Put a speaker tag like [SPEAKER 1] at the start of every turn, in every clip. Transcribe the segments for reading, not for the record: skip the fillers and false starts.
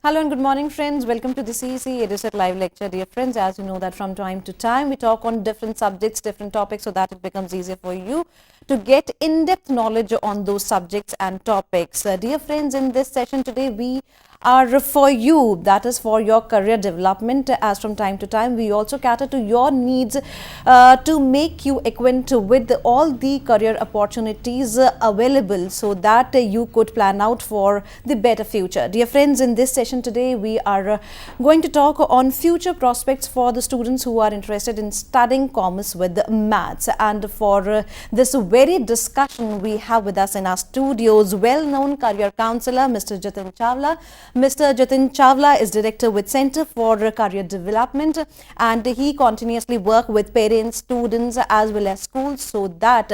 [SPEAKER 1] Hello and good morning, friends. Welcome to the CEC EduSet Live Lecture. Dear friends, as you know that from time to time we talk on different subjects, different topics, so that it becomes easier for you to get in-depth knowledge on those subjects and topics. Dear friends, in this session today we are for you, that is for your career development. As from time to time we also cater to your needs to make you acquainted with all the career opportunities available so that you could plan out for the better future. Dear friends, in this session today we are going to talk on future prospects for the students who are interested in studying commerce with maths, and for this very discussion we have with us in our studios well-known career counselor Mr. Jatin Chawla. Mr. Jatin Chawla is director with Center for Career Development, and he continuously work with parents, students as well as schools so that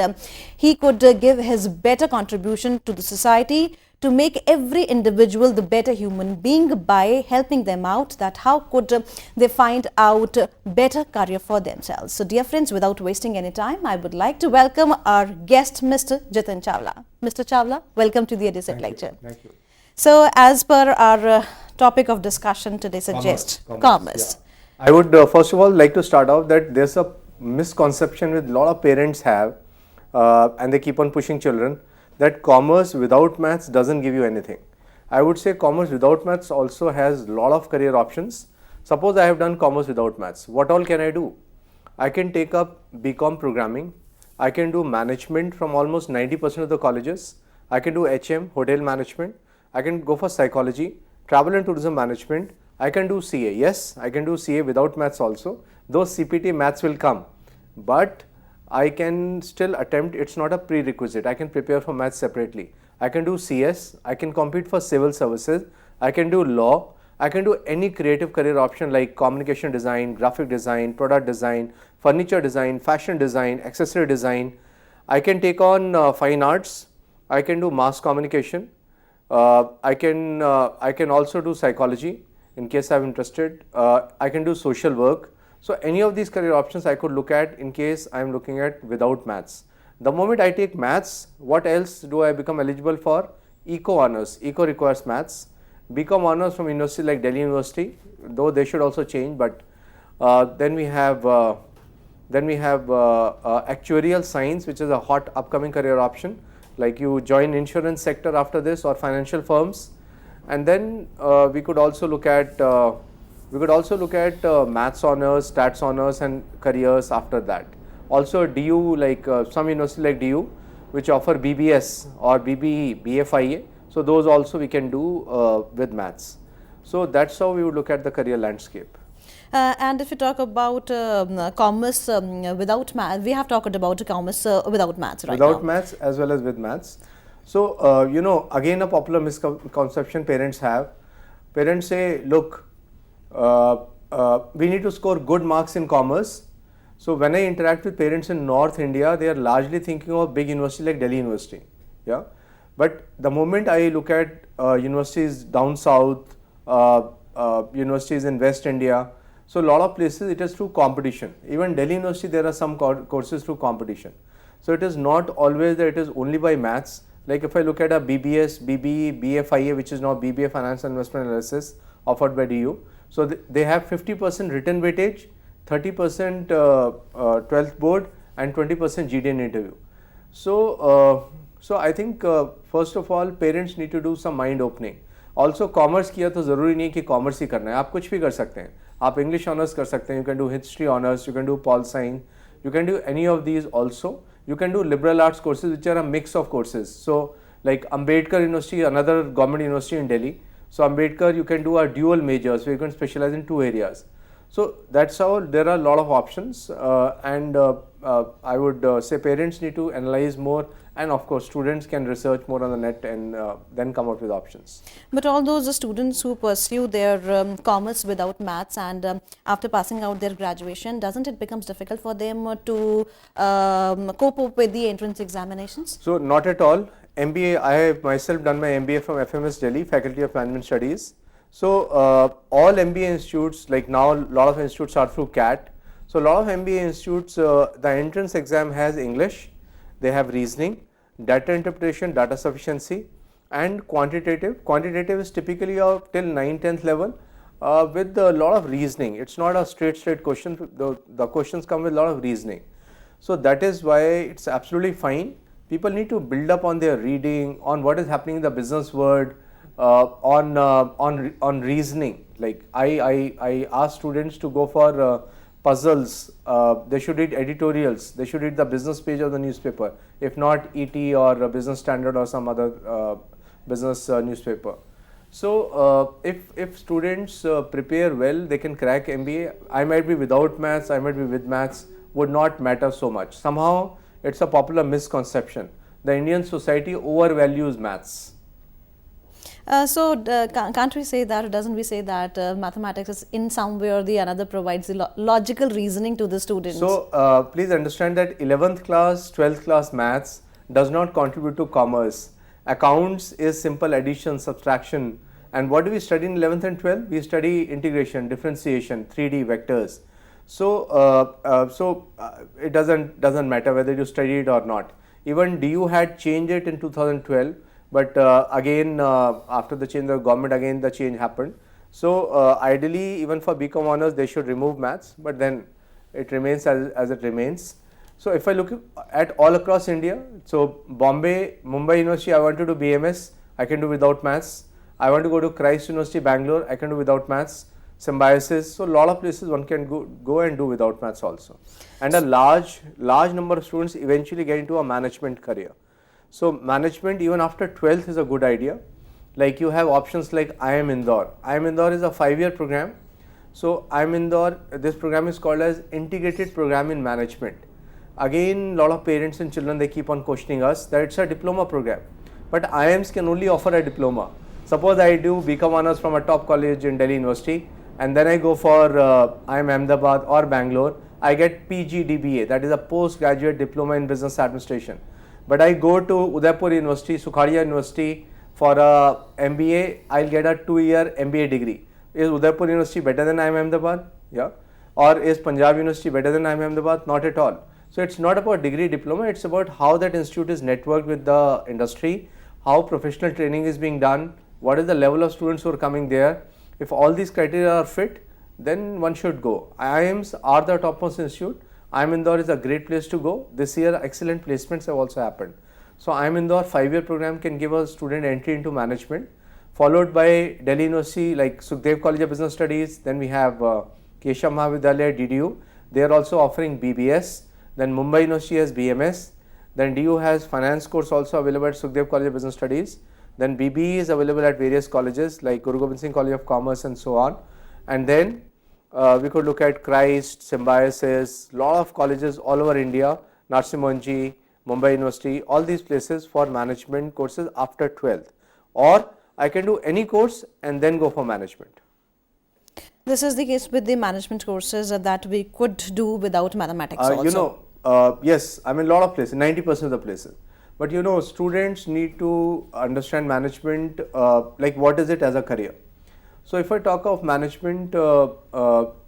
[SPEAKER 1] he could give his better contribution to the society to make every individual the better human being by helping them out that how could they find out better career for themselves. So dear friends, without wasting any time, I would like to welcome our guest Mr. Jatin Chawla. Mr. Chawla, welcome to the EduSet lecture.
[SPEAKER 2] Thank you.
[SPEAKER 1] So as per our topic of discussion today suggests commerce.
[SPEAKER 2] Yeah. I would first of all like to start off that there's a misconception with a lot of parents have and they keep on pushing children that commerce without maths doesn't give you anything. I would say commerce without maths also has a lot of career options. Suppose I have done commerce without maths. What all can I do? I can take up BCom programming. I can do management from almost 90% of the colleges. I can do HM, hotel management. I can go for psychology, travel and tourism management. I can do CA. Yes, I can do CA without maths also. Those CPT maths will come, but I can still attempt. It's not a prerequisite. I can prepare for maths separately. I can do CS. I can compete for civil services. I can do law. I can do any creative career option like communication design, graphic design, product design, furniture design, fashion design, accessory design. I can take on fine arts. I can do mass communication. I can also do psychology in case I'm interested. I can do social work. So any of these career options I could look at in case I'm looking at without maths. The moment I take maths, what else do I become eligible for? Eco honors. Eco requires maths. BCom honors from university like Delhi University, though they should also change. But then we have actuarial science, which is a hot upcoming career option. Like you join insurance sector after this or financial firms, and then we could also look at maths honors, stats honors, and careers after that. Also DU, like some university like DU, which offer BBS or BBE, BFIA. So those also we can do with maths. So that's how we would look at the career landscape.
[SPEAKER 1] And if you talk about commerce without maths, we have talked about commerce without maths right
[SPEAKER 2] without
[SPEAKER 1] now.
[SPEAKER 2] maths as well as with maths. So again a popular misconception parents have. Parents say, look, we need to score good marks in commerce. So when I interact with parents in North India, they are largely thinking of big university like Delhi University. Yeah, but the moment I look at universities down south, universities in West India, so a lot of places it is through competition. Even Delhi University, there are some courses through competition. So it is not always that it is only by maths. Like if I look at a BBS, BBE, BFIA, which is now BBA Finance and Investment Analysis offered by DU. So they have 50% written weightage, 30% 12th board, and 20% GDN interview. So I think first of all parents need to do some mind opening. Also commerce किया तो ज़रूरी नहीं कि commerce ही करना है, आप कुछ भी कर सकते हैं. आप इंग्लिश ऑनर्स कर सकते हैं, you can do history honours, you can do pol science, you can do any of these also. You can do liberal arts courses which are a mix of courses. So like Ambedkar University, another government university in Delhi. So Ambedkar, you can do a dual major, so you can specialize in two areas. So that's how there are a lot of options, and I would say parents need to analyze more, and of course students can research more on the net and then come up with options.
[SPEAKER 1] But all those students who pursue their commerce without maths and after passing out their graduation, doesn't it becomes difficult for them to cope up with the entrance examinations?
[SPEAKER 2] So not at all. MBA, I have myself done my MBA from FMS Delhi, Faculty of Management Studies. So all MBA institutes, like now a lot of institutes are through CAT. So a lot of MBA institutes, the entrance exam has English, they have reasoning, data interpretation, data sufficiency, and quantitative. Quantitative is typically till 9th, 10th level with a lot of reasoning. It's not a straight question. The questions come with a lot of reasoning. So that is why it's absolutely fine. People need to build up on their reading, on what is happening in the business world, on reasoning. Like I ask students to go for puzzles. They should read editorials. They should read the business page of the newspaper. If not, ET or Business Standard or some other business newspaper. So if students prepare well, they can crack MBA. I might be without maths, I might be with maths, would not matter so much. Somehow it's a popular misconception. The Indian society overvalues maths.
[SPEAKER 1] Can't we say that, or doesn't we say that mathematics is in some way or the another provides the logical reasoning to the students?
[SPEAKER 2] So please understand that 11th class, 12th class maths does not contribute to commerce. Accounts is simple addition, subtraction. And what do we study in 11th and 12th? We study integration, differentiation, 3D vectors. So it doesn't matter whether you study it or not. Even DU had changed it in 2012, but again after the change of government, again the change happened. So ideally, even for BCom honors, they should remove maths, but then it remains as it remains. So if I look at all across India, so Bombay, Mumbai University, I want to do BMS, I can do without maths. I want to go to Christ University, Bangalore, I can do without maths. Symbiosis, so a lot of places one can go and do without maths also. And a large number of students eventually get into a management career. So management even after 12th is a good idea. Like you have options like IIM Indore. IIM Indore is a 5-year program. So IIM Indore, this program is called as Integrated Program in Management. Again, a lot of parents and children, they keep on questioning us that it's a diploma program. But IIMs can only offer a diploma. Suppose I do BCom honors from a top college in Delhi University, and then I go for IIM Ahmedabad or Bangalore, I get PGDBA, that is a postgraduate diploma in business administration. But I go to Udaipur University, Sukhadia University for a MBA, I'll get a 2-year MBA degree. Is Udaipur University better than IIM Ahmedabad? Yeah. Or is Punjab University better than IIM Ahmedabad? Not at all. So it's not about degree diploma, it's about how that institute is networked with the industry, how professional training is being done, what is the level of students who are coming there. If all these criteria are fit, then one should go. IIMs are the topmost institute. IIM Indore is a great place to go. This year, excellent placements have also happened. So IIM Indore 5-year program can give a student entry into management, followed by Delhi University like Sukhdev College of Business Studies. Then we have Keshav Mahavidyalaya, DDU. They are also offering BBS. Then Mumbai University has BMS. Then DU has finance course also available at Sukhdev College of Business Studies. Then BBE is available at various colleges like Guru Gobind Singh College of Commerce and so on. And then we could look at Christ, Symbiosis, lot of colleges all over India, Narsinh Monjee, Mumbai University, all these places for management courses after 12th. Or I can do any course and then go for management.
[SPEAKER 1] This is the case with the management courses that we could do without mathematics also.
[SPEAKER 2] Yes, I mean a lot of places, 90% of the places. But students need to understand management, like what is it as a career. So if I talk of management,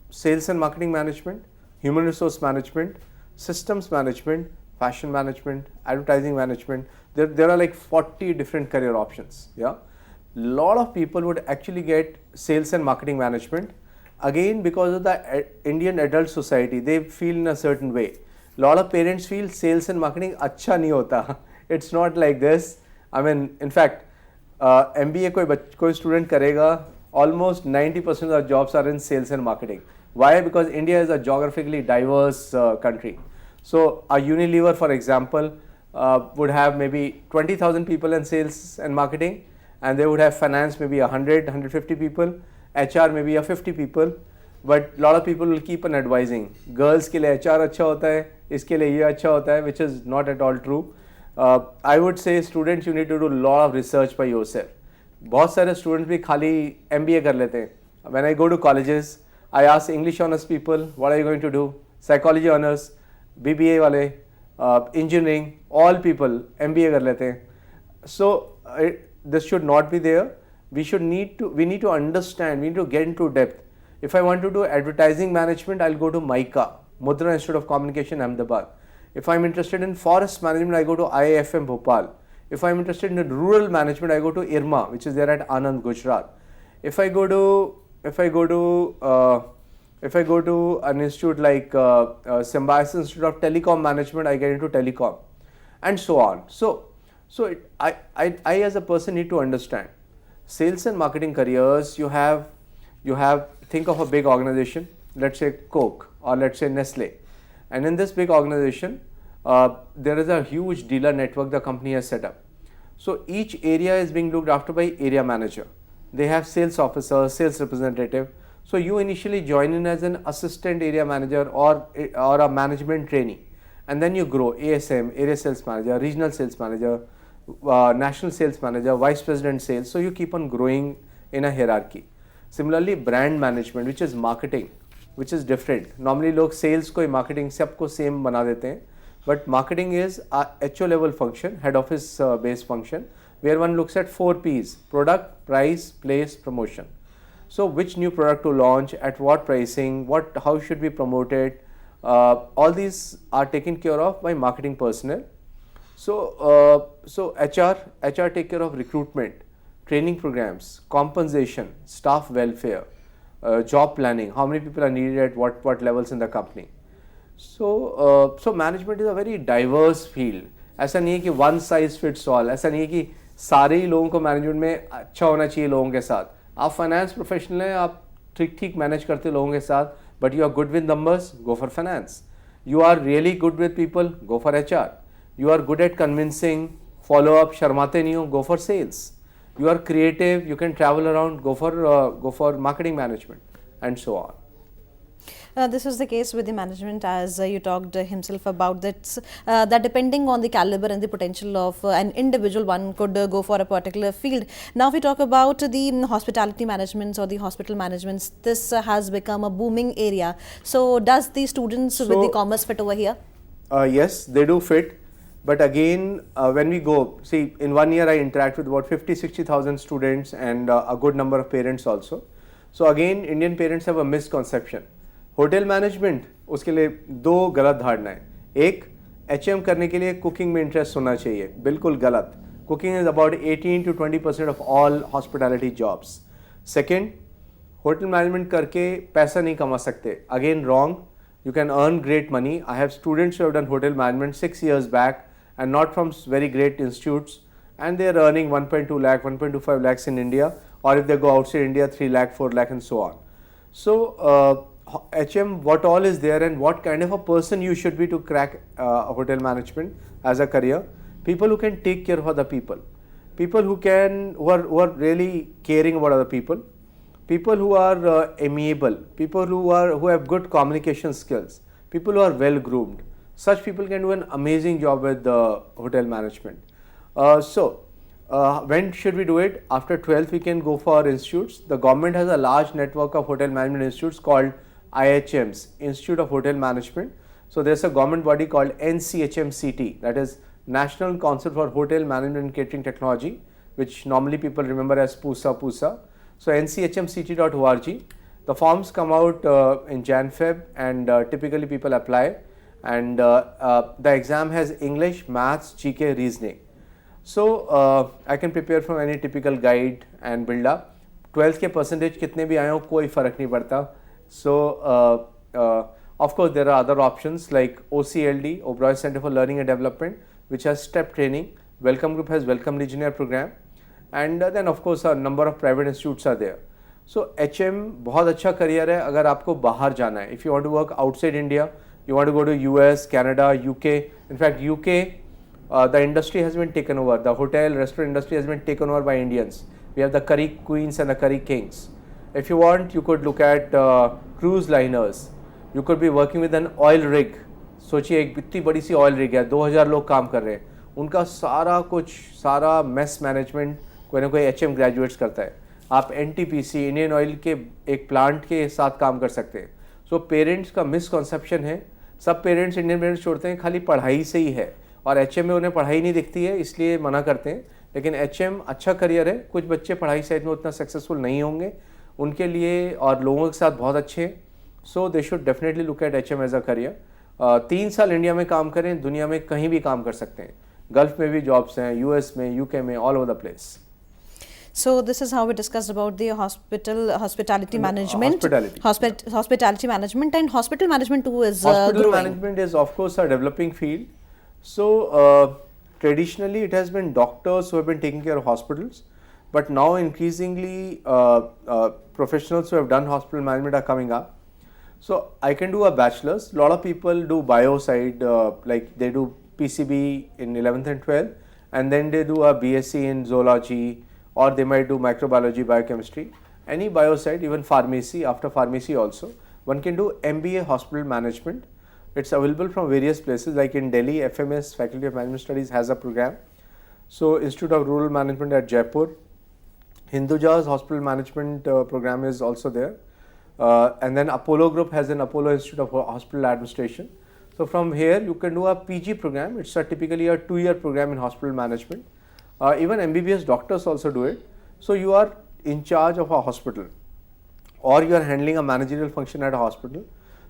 [SPEAKER 2] sales and marketing management, human resource management, systems management, fashion management, advertising management, there are like 40 different career options. Yeah, lot of people would actually get sales and marketing management. Again, because of the Indian adult society, they feel in a certain way. Lot of parents feel sales and marketing अच्छा नहीं होता. It's not like this. I mean, in fact, MBA कोई student करेगा, almost 90% of the jobs are in sales and marketing. Why? Because India is a geographically diverse country. So a Unilever, for example, would have maybe 20,000 people in sales and marketing, and they would have finance maybe 100, 150 people, HR maybe 50 people, but a lot of people will keep on advising. Girls के लिए HR अच्छा होता है, इसके लिए ये अच्छा होता है, which is not at all true. I would say students, you need to do a lot of research by yourself. बहुत सारे students भी खाली MBA कर लेते हैं. When I go to colleges, I ask English honors people, what are you going to do? Psychology honors, BBA वाले, engineering, all people MBA कर लेते हैं. So this should not be there. We need to understand, we need to get into depth. If I want to do advertising management, I'll go to MICA, Mudra Institute of Communication, Ahmedabad. If I'm interested in forest management, I go to IIFM Bhopal. If I'm interested in rural management, I go to IRMA, which is there at Anand, Gujarat. If I go to an institute like Symbiosis Institute of Telecom Management, I get into telecom, and so on. I as a person need to understand sales and marketing careers. You have think of a big organization, let's say Coke or let's say Nestle, and in this big organization there is a huge dealer network the company has set up. So each area is being looked after by area manager. They have sales officer, sales representative. So you initially join in as an assistant area manager or a management trainee, and then you grow ASM, area sales manager, regional sales manager, national sales manager, vice president sales. So you keep on growing in a hierarchy. Similarly, brand management, which is marketing, which is different. Normally लोग sales को marketing सबको same बना देते हैं, but marketing is a HO level function, head office based function, where one looks at 4 P's: product, price, place, promotion. So which new product to launch, at what pricing, how should be promoted, all these are taken care of by marketing personnel. So HR take care of recruitment, training programs, compensation, staff welfare, job planning, how many people are needed at what levels in the company. So management is a very diverse field. ऐसा नहीं है कि one size fits all, ऐसा नहीं है कि सारे ही लोगों को मैनेजमेंट में अच्छा होना चाहिए लोगों के साथ. आप फाइनेंस प्रोफेशनल हैं, आप ठीक मैनेज करते लोगों के साथ, but you are good with numbers, go for finance. You are really good with people, go for HR. You are good at convincing, follow up, शर्माते नहीं हो, go for sales. You are creative, you can travel around, go for marketing management, and so on.
[SPEAKER 1] This is the case with the management, as you talked himself about that, that depending on the caliber and the potential of an individual, one could go for a particular field. Now, if we talk about the hospitality managements or the hospital managements, this has become a booming area. So, does the students with the commerce fit over here?
[SPEAKER 2] Yes, they do fit. But again, when we go, see, in 1 year I interact with about 50-60,000 students and a good number of parents also. So again, Indian parents have a misconception. Hotel management, उसके लिए 2 गलत धारणाएं. एक, HM करने के लिए cooking में interest होना चाहिए, बिल्कुल गलत. Cooking is about 18 to 20% of all hospitality jobs. Second, hotel management करके पैसा नहीं कमा सकते, again wrong. You can earn great money. I have students who have done hotel management 6 years back and not from very great institutes, and they are earning 1.2 lakh, 1.25 lakhs in India, or if they go outside India, 3 lakh, 4 lakh, and so on. So HM, what all is there, and what kind of a person you should be to crack hotel management as a career? People who can take care of other people, people who are really caring about other people. People who are amiable, people who have good communication skills, people who are well groomed. Such people can do an amazing job with hotel management. When should we do it? After 12th, we can go for institutes. The government has a large network of hotel management institutes called IHMs, Institute of Hotel Management. So there's a government body called NCHMCT, that is National Council for Hotel Management and Catering Technology, which normally people remember as PUSA. So nchmct.org. The forms come out in Jan-Feb, and typically people apply, and the exam has English, Maths, GK, Reasoning. So I can prepare from any typical guide and build up. 12th के percentage कितने भी आए हो कोई फर्क नहीं पड़ता. So of course there are other options like OCLD, Oberoi Center for Learning and Development, which has step training. Welcome Group has Welcome Legionnaire program. And then of course a number of private institutes are there. So HM बहुत अच्छा career है अगर आपको बाहर जाना है. If you want to work outside India, you want to go to US, Canada, UK. In fact, UK, the industry has been taken over. The hotel, restaurant industry has been taken over by Indians. We have the curry queens and the curry kings. If you want, you could look at cruise liners. You could be working with an oil rig. सोचिए एक इतनी बड़ी सी oil rig है, 2000 लोग काम कर रहे हैं. उनका सारा मेस मैनेजमेंट कोई ना कोई HM ग्रेजुएट्स करता है. आप NTPC, इंडियन ऑयल के एक प्लांट के साथ काम कर सकते हैं. सो पेरेंट्स का मिसकॉन्सेप्शन है, सब पेरेंट्स इंडियन पेरेंट्स छोड़ते हैं खाली पढ़ाई से ही है, और HM में उन्हें पढ़ाई नहीं दिखती है इसलिए मना करते हैं. लेकिन HM अच्छा करियर है. कुछ बच्चे पढ़ाई साइड में उतना सक्सेसफुल नहीं होंगे उनके लिए, और लोगों के साथ बहुत अच्छे हैं. So they should definitely look at HM as a career. 3 साल इंडिया में काम करें, दुनिया में कहीं भी काम कर सकते हैं. गल्फ में भी जॉब्स हैं, यूएस में, यूके में, all over the place.
[SPEAKER 1] So this is how we discussed about the hospitality management,
[SPEAKER 2] Hospitality.
[SPEAKER 1] hospitality management, and hospital management too is
[SPEAKER 2] Hospital
[SPEAKER 1] growing.
[SPEAKER 2] management is of course a developing field. So traditionally it has been doctors who have been taking care of hospitals, but now increasingly professionals who have done hospital management are coming up. So I can do a bachelor's. A lot of people do bio side, like they do PCB in 11th and 12th, and then they do a BSc in zoology, or they might do microbiology, biochemistry, any bio side, even pharmacy. After pharmacy also, one can do MBA hospital management. It's available from various places, like in Delhi, FMS, Faculty of Management Studies has a program. So Institute of Rural Management at Jaipur, Hinduja's hospital management program is also there. And then Apollo Group has an Apollo Institute of Hospital Administration. So from here you can do a PG program. It's typically a 2-year program in hospital management. Even MBBS doctors also do it. So you are in charge of a hospital, or you are handling a managerial function at a hospital.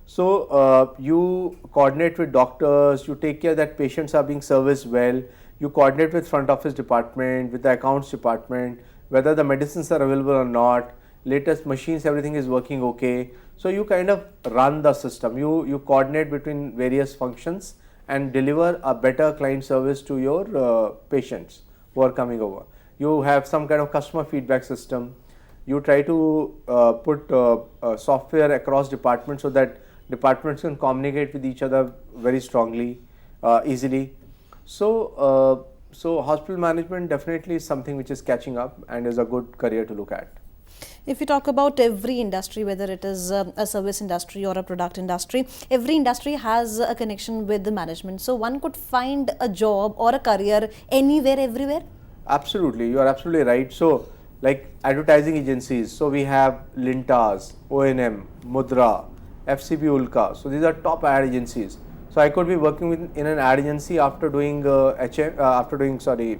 [SPEAKER 2] So you coordinate with doctors, you take care that patients are being serviced well, you coordinate with front office department, with the accounts department, whether the medicines are available or not, latest machines, everything is working okay. So you kind of run the system, you coordinate between various functions and deliver a better client service to your patients who are coming over. You have some kind of customer feedback system. You try to put software across departments so that departments can communicate with each other very strongly, easily. So hospital management definitely is something which is catching up and is a good career to look at.
[SPEAKER 1] If you talk about every industry, whether it is a service industry or a product industry, every industry has a connection with the management. So one could find a job or a career anywhere, everywhere?
[SPEAKER 2] Absolutely, you are absolutely right. So like advertising agencies, so we have Lintas, O&M, Mudra, FCB Ulka. So these are top ad agencies. So I could be working in an ad agency after doing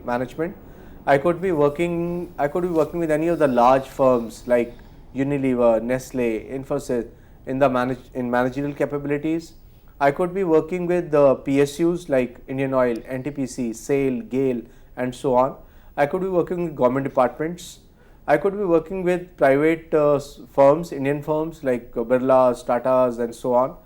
[SPEAKER 2] management. I could be working with any of the large firms like Unilever, Nestle, Infosys in managerial capabilities. I could be working with the PSUs like Indian Oil, NTPC, SAIL, GAIL, and so on. I could be working with government departments. I could be working with private firms, Indian firms like Birlas, Tatas, and so on.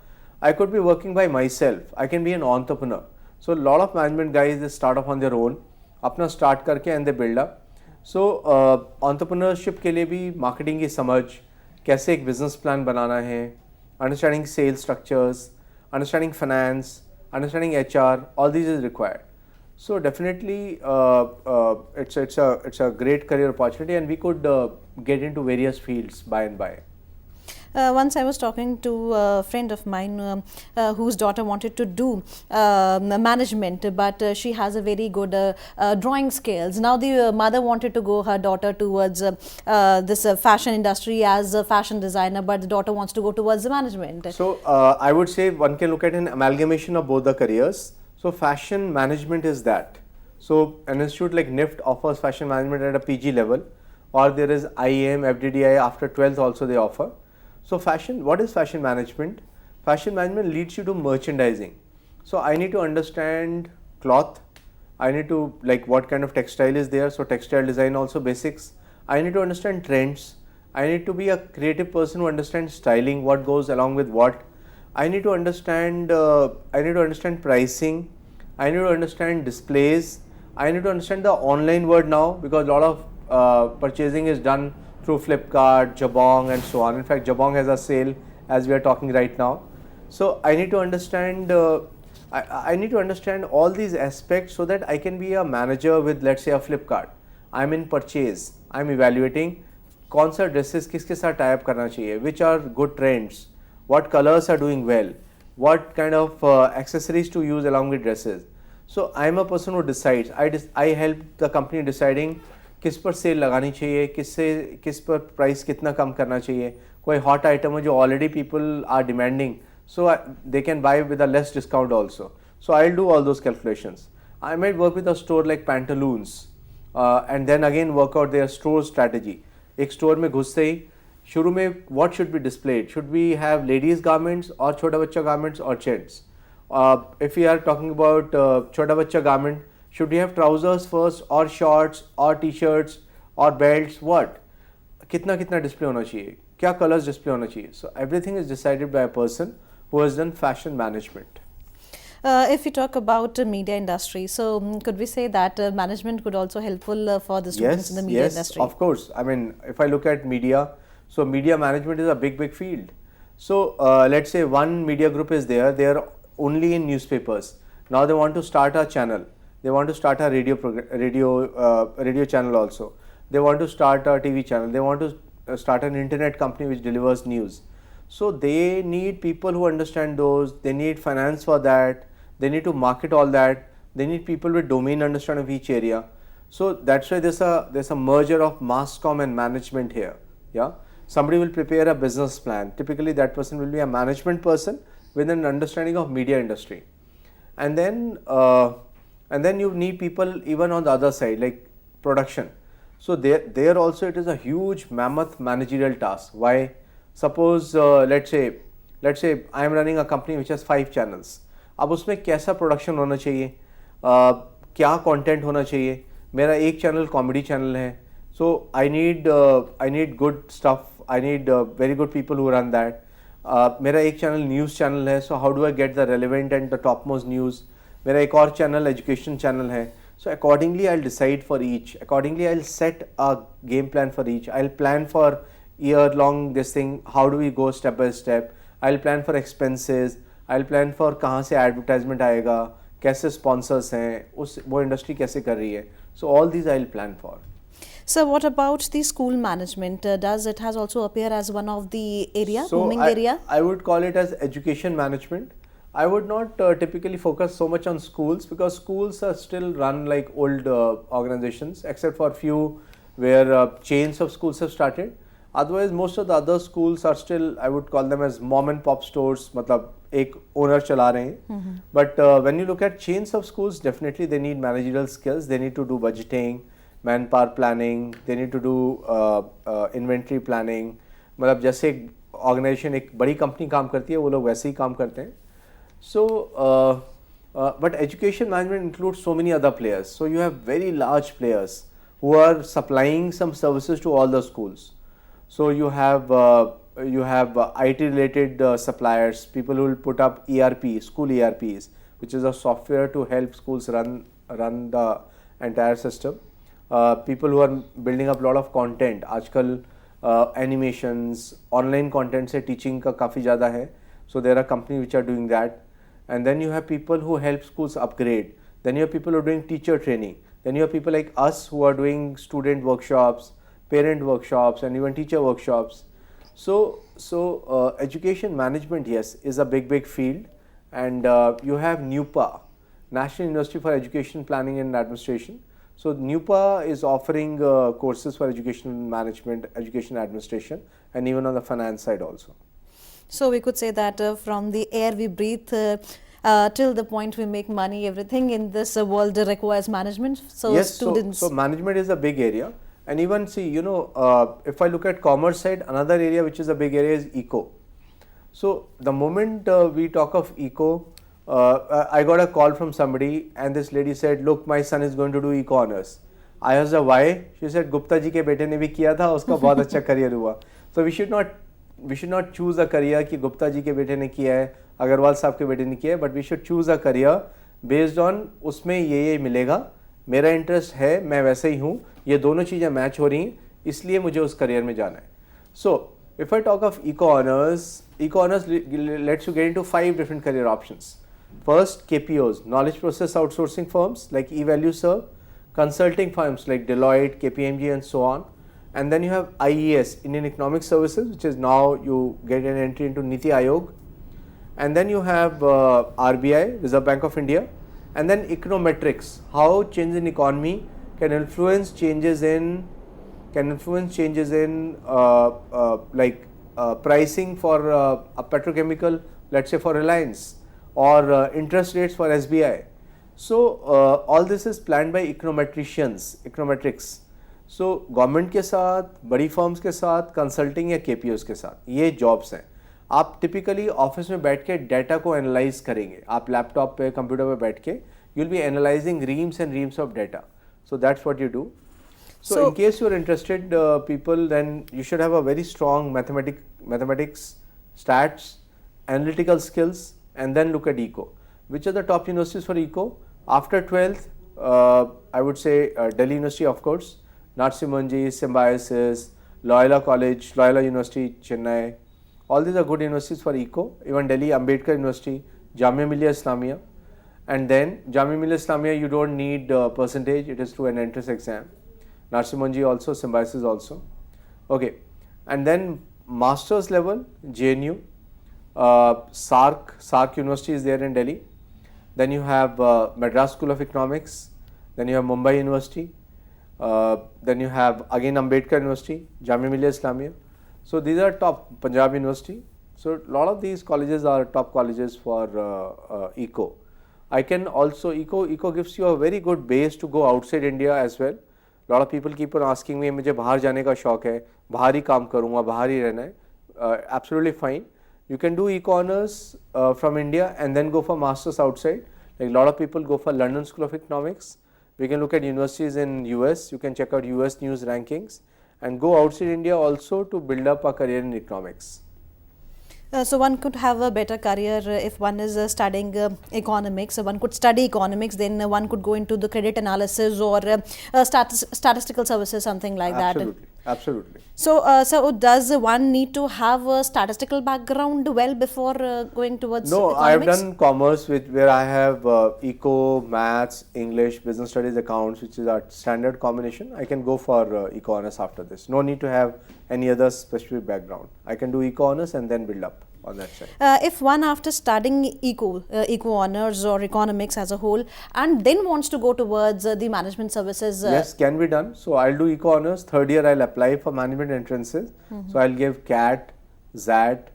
[SPEAKER 2] I could be working by myself. I can be an entrepreneur. So a lot of management guys, they start off on their own, अपना start करके and they build up. So entrepreneurship के लिए भी marketing की समझ, कैसे एक business plan बनाना है, understanding sales structures, understanding finance, understanding HR, all these is required. So definitely it's a great career opportunity, and we could get into various fields by and by.
[SPEAKER 1] Once I was talking to a friend of mine whose daughter wanted to do management, but she has a very good drawing skills. Now the mother wanted to go her daughter towards this fashion industry as a fashion designer, but the daughter wants to go towards the management.
[SPEAKER 2] So I would say one can look at an amalgamation of both the careers. So fashion management is that. So an institute like NIFT offers fashion management at a PG level, or there is IAM, FDDI after 12th also they offer. So what is fashion management? Fashion management leads you to merchandising. So I need to understand cloth. I need to like what kind of textile is there. So textile design also basics. I need to understand trends. I need to be a creative person who understands styling, what goes along with what. I need to understand pricing. I need to understand displays. I need to understand the online world now, because a lot of purchasing is done through Flipkart, Jabong, and so on. In fact, Jabong has a sale as we are talking right now. So I need to understand I need to understand all these aspects so that I can be a manager with, let's say, a Flipkart. I'm in purchase. I'm evaluating कौन सा dresses किसके साथ tie up करना चाहिए, which are good trends, what colors are doing well, what kind of accessories to use along with dresses. So I'm a person who decides. I help the company deciding किस पर cell लगानी चाहिए, किस पर price कितना कम करना चाहिए, कोई हॉट आइटम है जो already people are demanding, so they can buy with a less discount also. So I'll do all those calculations. I might work with a store like Pantaloons and then again work out their store strategy. एक store में घुसते ही शुरू में what should be displayed? Should we have ladies garments or छोटा बच्चा garments or gents? If we are talking about छोटा बच्चा garment, Should you have trousers first or shorts or t-shirts or belts? What? कितना कितना display होना चाहिए, क्या colours display होना चाहिए. So everything is decided by a person who has done fashion management.
[SPEAKER 1] If we talk about media industry, so could we say that management could also helpful for the students in the media industry?
[SPEAKER 2] Yes, of course. I mean, if I look at media, so media management is a big field. So let's say one media group is there, they are only in newspapers. Now they want to start a channel, they want to start a radio channel also. They want to start a TV channel, they want to start an internet company which delivers news. So they need people who understand those, they need finance for that, they need to market all that, they need people with domain understanding of each area. So that's why there's a merger of mass comm and management here. Yeah, somebody will prepare a business plan. Typically that person will be a management person with an understanding of media industry. And then you need people even on the other side, like production. So there also it is a huge mammoth managerial task. Why? Suppose let's say I am running a company which has 5 channels. अब उसमें कैसा production होना चाहिए, क्या content होना चाहिए. मेरा एक चैनल कॉमेडी चैनल है, so I need good stuff, I need very good people who run that. मेरा एक चैनल न्यूज़ चैनल है, so how do I get the relevant and the top most news. मेरा एक और channel education channel है. So accordingly I'll decide for each, accordingly I'll set a game plan for each. I'll plan for year long this thing, how do we go step by step. I'll plan for expenses, I'll plan for कहाँ से advertisement आएगा, कैसे sponsors हैं, वो industry कैसे कर रही है. So all these I'll plan for.
[SPEAKER 1] So what about the school management? Does it has also appear as one of the area, booming area?
[SPEAKER 2] I would call it as education management. I would not typically focus so much on schools, because schools are still run like old organizations, except for few where chains of schools have started. Otherwise, most of the other schools are still, I would call them as mom and pop stores, मतलब एक owner चला रहे हैं. But when you look at chains of schools, definitely they need managerial skills. They need to do budgeting, manpower planning. They need to do inventory planning. मतलब जैसे एक organization एक बड़ी company काम करती है, वो लोग वैसे ही काम करते हैं. So, but education management includes so many other players. So you have very large players who are supplying some services to all the schools. So you have IT related suppliers, people who will put up ERP, school ERPs, which is a software to help schools run the entire system. People who are building up a lot of content. आजकल animations, online content से teaching का काफ़ी ज़्यादा है. So there are companies which are doing that. And then you have people who help schools upgrade. Then you have people who are doing teacher training. Then you have people like us who are doing student workshops, parent workshops, and even teacher workshops. So education management, yes, is a big field. And you have NUPA, National University for Education Planning and Administration. So NUPA is offering courses for education management, education administration, and even on the finance side also.
[SPEAKER 1] So we could say that from the air we breathe till the point we make money, everything in this world requires management. So
[SPEAKER 2] yes,
[SPEAKER 1] students.
[SPEAKER 2] So management is a big area, and even see, if I look at commerce side, another area which is a big area is eco. So the moment we talk of eco, I got a call from somebody, and this lady said, "Look, my son is going to do eco honors." I asked her why. She said, "Gupta ji के बेटे ने भी किया था, उसका बहुत अच्छा career हुआ." So we should not choose a career कि गुप्ता जी के बेटे ने किया है, अग्रवाल साहब के बेटे ने किया है, but we should choose a career based on उसमें ये मिलेगा, मेरा इंटरेस्ट है, मैं वैसे ही हूँ, ये दोनों चीज़ें मैच हो रही हैं, इसलिए मुझे उस करियर में जाना है. So if I talk of eco honors lets you get into 5 different career options. First, KPOs, knowledge process outsourcing firms like eValueServe, consulting firms like Deloitte, KPMG, and so on. And then you have IES, Indian Economic Services, which is now you get an entry into Niti Aayog. And then you have RBI, Reserve Bank of India. And then econometrics, how change in economy can influence changes in pricing for a petrochemical, let's say for Reliance, or interest rates for SBI. So all this is planned by econometrics. So government के साथ, बड़ी firms के साथ, consulting या केपीओस के साथ, ये jobs हैं. आप टिपिकली ऑफिस में बैठ के डाटा को एनालाइज करेंगे, आप लैपटॉप पे, कंप्यूटर पे बैठ के you'll be analyzing reams and reams of data. So that's what you do. So,
[SPEAKER 1] So-
[SPEAKER 2] in case you're interested, people, then you should have a very strong mathematics, stats, analytical skills, and then look at eco. Which are the top universities for eco? After 12th, I would say Delhi University, of course, Narsee Monjee, Symbiosis, Loyola College, Loyola University, Chennai. All these are good universities for eco. Even Delhi Ambedkar University, Jamia Millia Islamia. And then Jamia Millia Islamia, you don't need percentage, it is through an entrance exam. Narsee Monjee also, Symbiosis also. Okay, and then master's level, JNU, SARC University is there in Delhi. Then you have Madras School of Economics. Then you have Mumbai University. Then you have again Ambedkar University, Jamia Millia Islamia. So these are top. Punjab University. So a lot of these colleges are top colleges for eco. I can also eco gives you a very good base to go outside India as well. A lot of people keep on asking me, मुझे बाहर जाने का शौक है, बाहर ही काम करूँगा, बाहर ही रहना है. Absolutely fine. You can do eco honors from India and then go for masters outside. Like a lot of people go for London School of Economics. We can look at universities in US. You can check out US news rankings and go outside India also to build up a career in economics.
[SPEAKER 1] So one could have a better career if one is studying economics. One could study economics, then one could go into the credit analysis or statistical services, something like that.
[SPEAKER 2] Absolutely.
[SPEAKER 1] So does one need to have a statistical background well before going towards
[SPEAKER 2] No, I have
[SPEAKER 1] economics?
[SPEAKER 2] done commerce where I have eco, maths, English, business studies, accounts, which is our standard combination. I can go for eco honors after this. No need to have any other specific background. I can do eco honors and then build up on that side.
[SPEAKER 1] If one after studying eco honors or economics as a whole and then wants to go towards the management services,
[SPEAKER 2] Yes, can be done. So I'll do eco honors. Third year I'll apply for management entrances. So I'll give CAT, ZAT,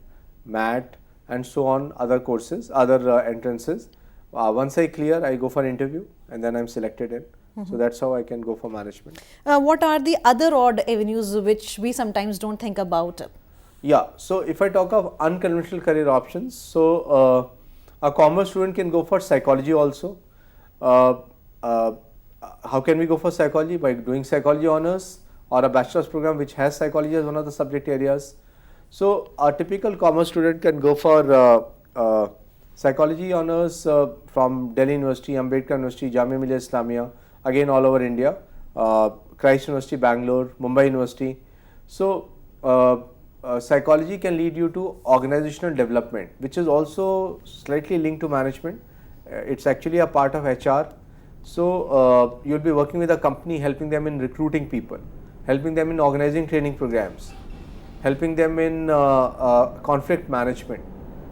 [SPEAKER 2] MAT, and so on other courses, other entrances. Once I clear, I go for interview and then I'm selected in. So that's how I can go for management.
[SPEAKER 1] what are the other odd avenues which we sometimes don't think about?
[SPEAKER 2] Yeah, so if I talk of unconventional career options, so a commerce student can go for psychology also. How can we go for psychology? By doing psychology honors or a bachelor's program which has psychology as one of the subject areas. So a typical commerce student can go for psychology honors from Delhi University, Ambedkar University, Jamia Millia Islamia, again all over India, Christ University, Bangalore, Mumbai University. So psychology can lead you to organizational development, which is also slightly linked to management. It's actually a part of HR. So you'll be working with a company, helping them in recruiting people, helping them in organizing training programs, helping them in conflict management.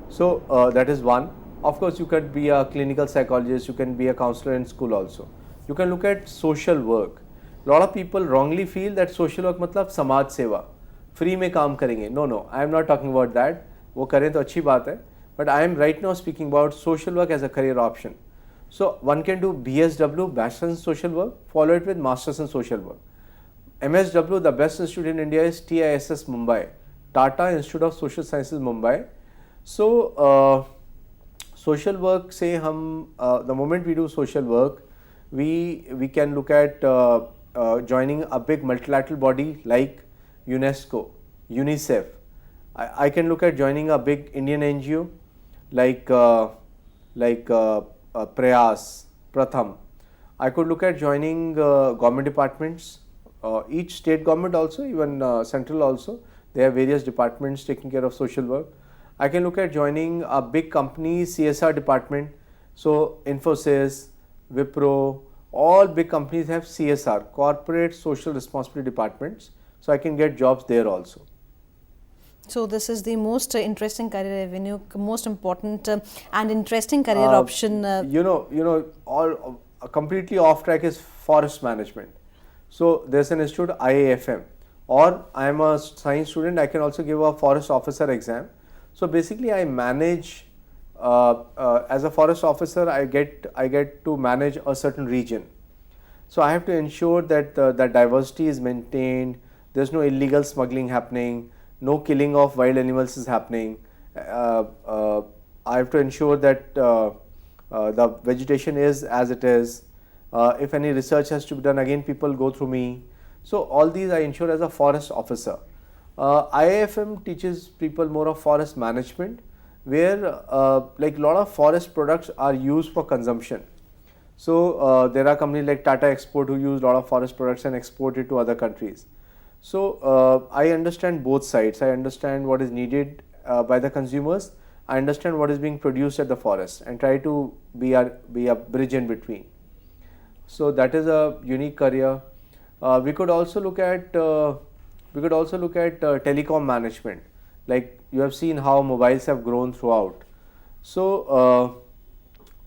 [SPEAKER 2] So that is one. Of course, you can be a clinical psychologist, you can be a counselor in school also. You can look at social work. A lot of people wrongly feel that social work मतलब समाज सेवा, free में काम करेंगे. No, I am not talking about that. वो करें तो अच्छी बात है. But I am right now speaking about social work as a career option. So one can do BSW, Bachelor's in Social Work, follow it with Masters in Social Work. MSW, the best institute in India is TISS Mumbai, Tata Institute of Social Sciences Mumbai. So social work say हम the moment we do social work, we can look at joining a big multilateral body like UNESCO, UNICEF. I can look at joining a big Indian NGO like Prayas, Pratham. I could look at joining government departments, each state government also, even central also. They have various departments taking care of social work. I can look at joining a big company CSR department. So Infosys, Wipro, all big companies have CSR, corporate social responsibility departments. So I can get jobs there also.
[SPEAKER 1] So this is the most interesting career avenue, most important and interesting career option.
[SPEAKER 2] All completely off track is forest management. So there's an institute IAFM, or I am a science student. I can also give a forest officer exam. So basically, I manage as a forest officer. I get to manage a certain region. So I have to ensure that that diversity is maintained. There's no illegal smuggling happening. No killing of wild animals is happening. I have to ensure that The vegetation is as it is. If any research has to be done, again people go through me. So all these I ensure as a forest officer. IIFM teaches people more of forest management, where like a lot of forest products are used for consumption. So there are companies like Tata Export who use a lot of forest products and export it to other countries. So I understand both sides. I understand what is needed by the consumers. I understand what is being produced at the forest and try to be a bridge in between. So that is a unique career. We could also look at telecom management. Like you have seen how mobiles have grown throughout. So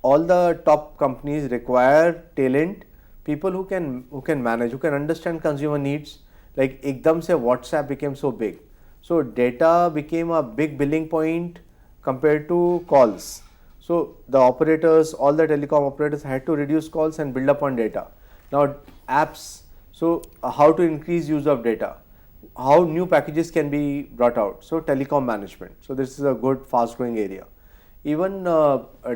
[SPEAKER 2] all the top companies require talent, people who can manage, who can understand consumer needs. Like ekdam se WhatsApp became so big, so data became a big billing point compared to calls. So the operators, all the telecom operators had to reduce calls and build up on data. Now apps, so how to increase use of data, how new packages can be brought out. So telecom management. So this is a good fast growing area. Even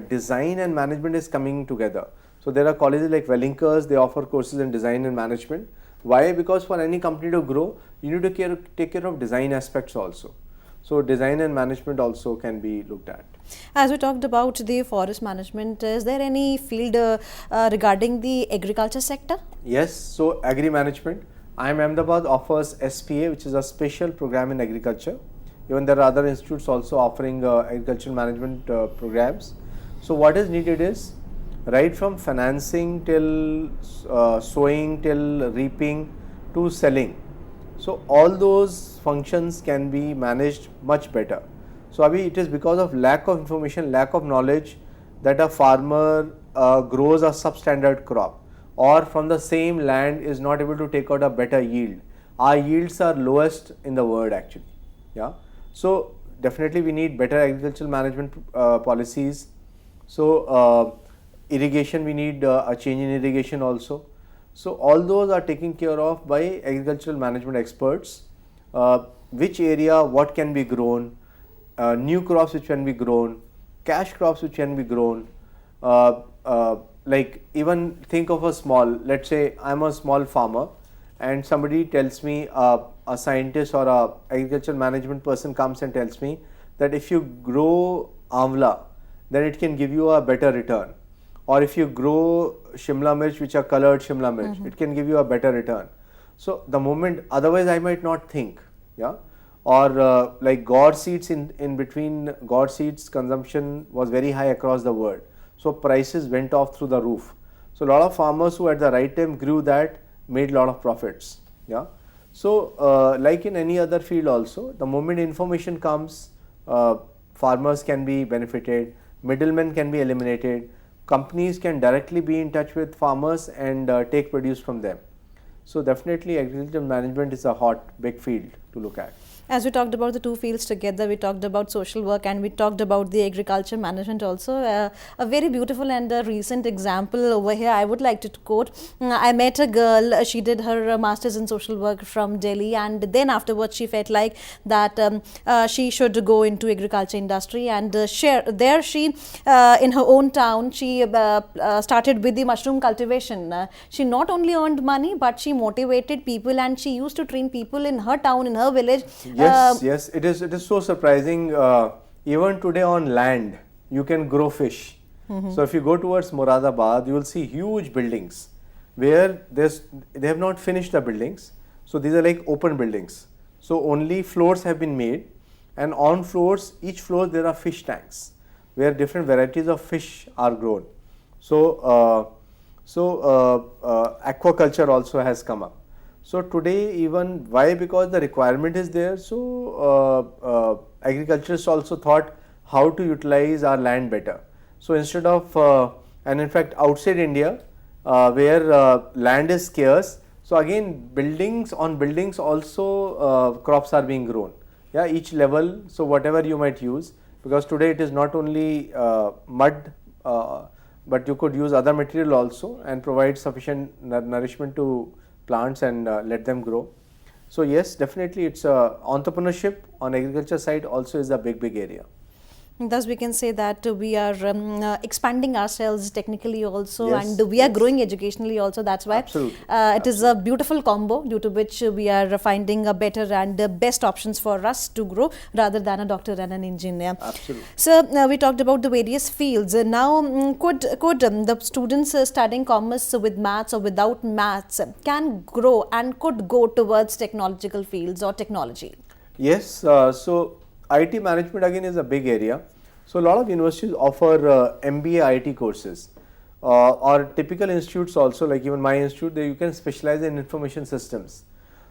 [SPEAKER 2] design and management is coming together. So there are colleges like Wellinkers, they offer courses in design and management. Why? Because for any company to grow, you need to take care of design aspects also. So design and management also can be looked at.
[SPEAKER 1] As we talked about the forest management, is there any field regarding the agriculture sector?
[SPEAKER 2] Yes, so agri management. IIM Ahmedabad offers SPA, which is a special program in agriculture. Even there are other institutes also offering agricultural management programs. So what is needed is right from financing till sowing till reaping to selling. So all those functions can be managed much better. So Abhi, it is because of lack of information, lack of knowledge that a farmer grows a substandard crop, or from the same land is not able to take out a better yield. Our yields are lowest in the world actually. Yeah. So definitely we need better agricultural management policies. So irrigation, we need a change in irrigation also. So all those are taken care of by agricultural management experts. Which area, what can be grown, new crops which can be grown, cash crops which can be grown. Like even think of a small, let's say I'm a small farmer and somebody tells me, a scientist or a agricultural management person comes and tells me that if you grow amla, then it can give you a better return. Or if you grow Shimla mirch, which are colored Shimla mirch, it can give you a better return. So the moment, otherwise I might not think, yeah. Or like gourd seeds, in between, gourd seeds consumption was very high across the world. So prices went off through the roof. So a lot of farmers who at the right time grew that made a lot of profits, yeah. So like in any other field also, the moment information comes, farmers can be benefited, middlemen can be eliminated, companies can directly be in touch with farmers and take produce from them. So definitely agricultural management is a hot big field to look at.
[SPEAKER 1] As we talked about the two fields together, we talked about social work and we talked about the agriculture management also. A very beautiful and a recent example over here I would like to quote. I met a girl, she did her masters in social work from Delhi, and then afterwards she felt like that she should go into agriculture industry and share. There she, in her own town, she started with the mushroom cultivation. She not only earned money, but she motivated people and she used to train people in her town, in her village.
[SPEAKER 2] Yes, it is so surprising. Even today on land, you can grow fish. So if you go towards Moradabad, you will see huge buildings where they have not finished the buildings. So these are like open buildings. So only floors have been made, and on floors, each floor there are fish tanks where different varieties of fish are grown. So aquaculture also has come up. So today, even why? Because the requirement is there. So agriculturists also thought how to utilize our land better. So instead of and in fact outside India, where land is scarce, so again buildings also crops are being grown. Yeah, each level. So whatever you might use, because today it is not only mud, but you could use other material also and provide sufficient nourishment to plants and let them grow. So yes, definitely it's entrepreneurship on agriculture side also is a big area.
[SPEAKER 1] Thus, we can say that we are expanding ourselves technically also,
[SPEAKER 2] Yes,
[SPEAKER 1] and we are
[SPEAKER 2] yes.
[SPEAKER 1] growing educationally also. That's why
[SPEAKER 2] Absolutely.
[SPEAKER 1] it is a beautiful combo, due to which we are finding a better and best options for us to grow rather than a doctor and an engineer.
[SPEAKER 2] Absolutely.
[SPEAKER 1] So we talked about the various fields. Now, could the students studying commerce with maths or without maths can grow and could go towards technological fields or technology?
[SPEAKER 2] Yes, so IT management again is a big area. So a lot of universities offer MBA IT courses, or typical institutes also, like even my institute, you can specialize in information systems.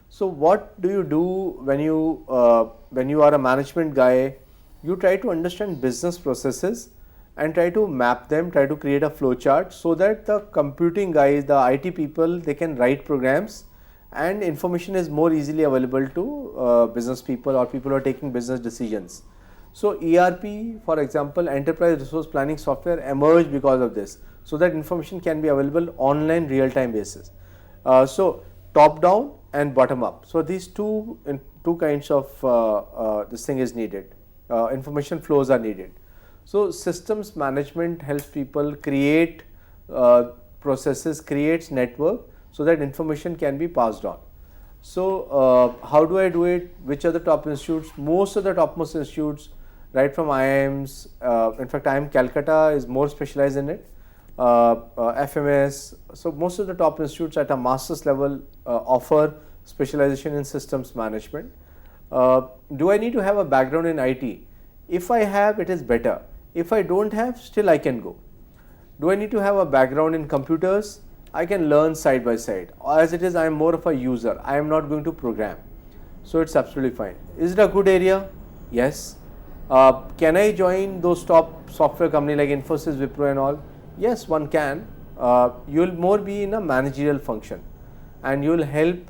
[SPEAKER 2] So what do you do when you are a management guy? You try to understand business processes and try to map them, try to create a flow chart so that the computing guys, the IT people, they can write programs and information is more easily available to business people or people who are taking business decisions. So ERP, for example, enterprise resource planning software emerged because of this, so that information can be available online real-time basis. So top down and bottom up. So these two kinds of this thing is needed. Information flows are needed. So systems management helps people create processes, creates network, so that information can be passed on. So how do I do it? Which are the top institutes? Most of the topmost institutes, right from IIMs, in fact IIM Calcutta is more specialized in it, FMS. So most of the top institutes at a master's level offer specialization in systems management. Do I need to have a background in IT? If I have, it is better. If I don't have, still I can go. Do I need to have a background in computers? I can learn side by side. As it is, I am more of a user. I am not going to program. So it's absolutely fine. Is it a good area? Yes. Can I join those top software company like Infosys, Wipro and all? Yes, one can. You'll more be in a managerial function and you'll help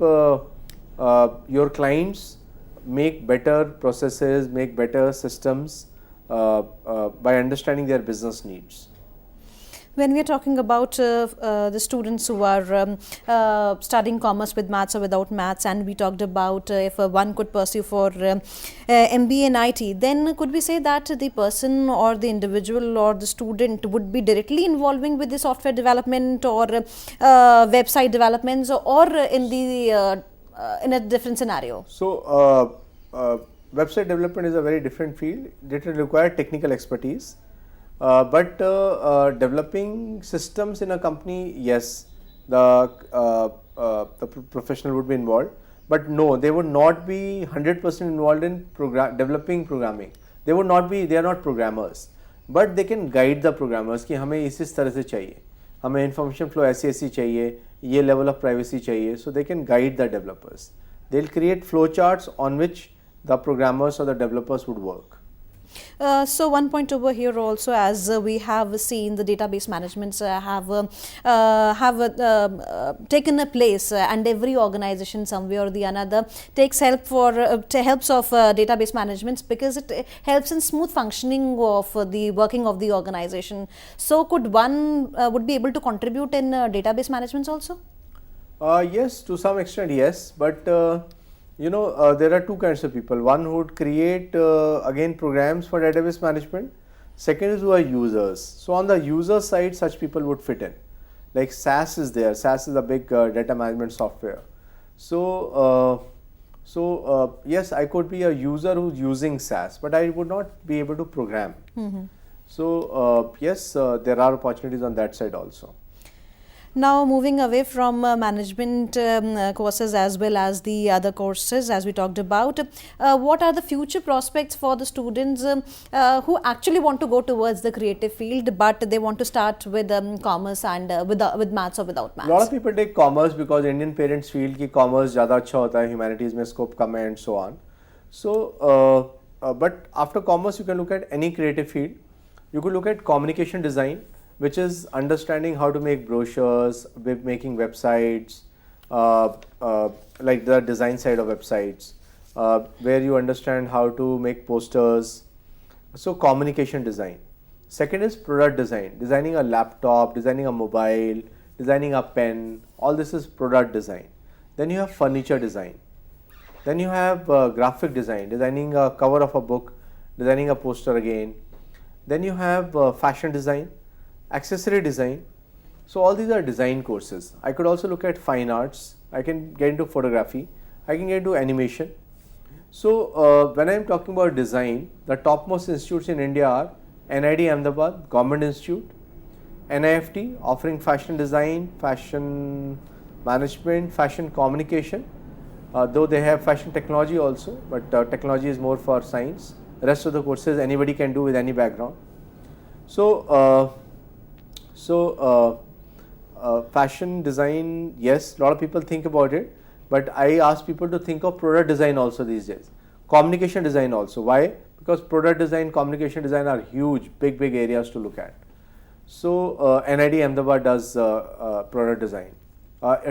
[SPEAKER 2] your clients make better processes, make better systems by understanding their business needs.
[SPEAKER 1] When we are talking about the students who are studying commerce with maths or without maths, and we talked about if one could pursue for MBA in IT, then could we say that the person or the individual or the student would be directly involving with the software development or website developments, or in the in a different scenario?
[SPEAKER 2] So website development is a very different field. It will require technical expertise. But developing systems in a company, yes, the professional would be involved. But no, they would not be 100% involved in developing programming. They would not be. They are not programmers. But they can guide the programmers कि हमें इस तरह से चाहिए, हमें information flow ऐसी चाहिए, ये level of privacy चाहिए. So they can guide the developers. They'll create flow charts on which the programmers or the developers would work.
[SPEAKER 1] So one point over here also, as we have seen, the database managements have taken a place, and every organization somewhere or the another takes help for helps of database managements, because it helps in smooth functioning of the working of the organization. So could one would be able to contribute in database managements also?
[SPEAKER 2] Yes, to some extent, yes, but there are two kinds of people. One who would create again programs for database management. Second is who are users. So on the user side, such people would fit in. Like SAS is there. SAS is a big data management software. So yes, I could be a user who's using SAS, but I would not be able to program. So yes, there are opportunities on that side also.
[SPEAKER 1] Now, moving away from management courses as well as the other courses, as we talked about, what are the future prospects for the students who actually want to go towards the creative field, but they want to start with commerce and with maths or without maths?
[SPEAKER 2] A lot of people take commerce because Indian parents feel कि commerce ज़्यादा अच्छा होता है, humanities में scope कम है and so on. So, but after commerce, you can look at any creative field. You could look at communication design, which is understanding how to make brochures, making websites, like the design side of websites, where you understand how to make posters. So communication design. Second is product design, designing a laptop, designing a mobile, designing a pen. All this is product design. Then you have furniture design. Then you have graphic design, designing a cover of a book, designing a poster again. Then you have fashion design, accessory design. So all these are design courses. I could also look at fine arts. I can get into photography. I can get into animation. So when I am talking about design, the topmost institutes in India are NID Ahmedabad, Government Institute, NIFT offering fashion design, fashion management, fashion communication, though they have fashion technology also, but technology is more for science. The rest of the courses anybody can do with any background. So, fashion design, yes, a lot of people think about it, but I ask people to think of product design also these days. Communication design also. Why? Because product design, communication design are huge, big areas to look at. So NID Ahmedabad does product design.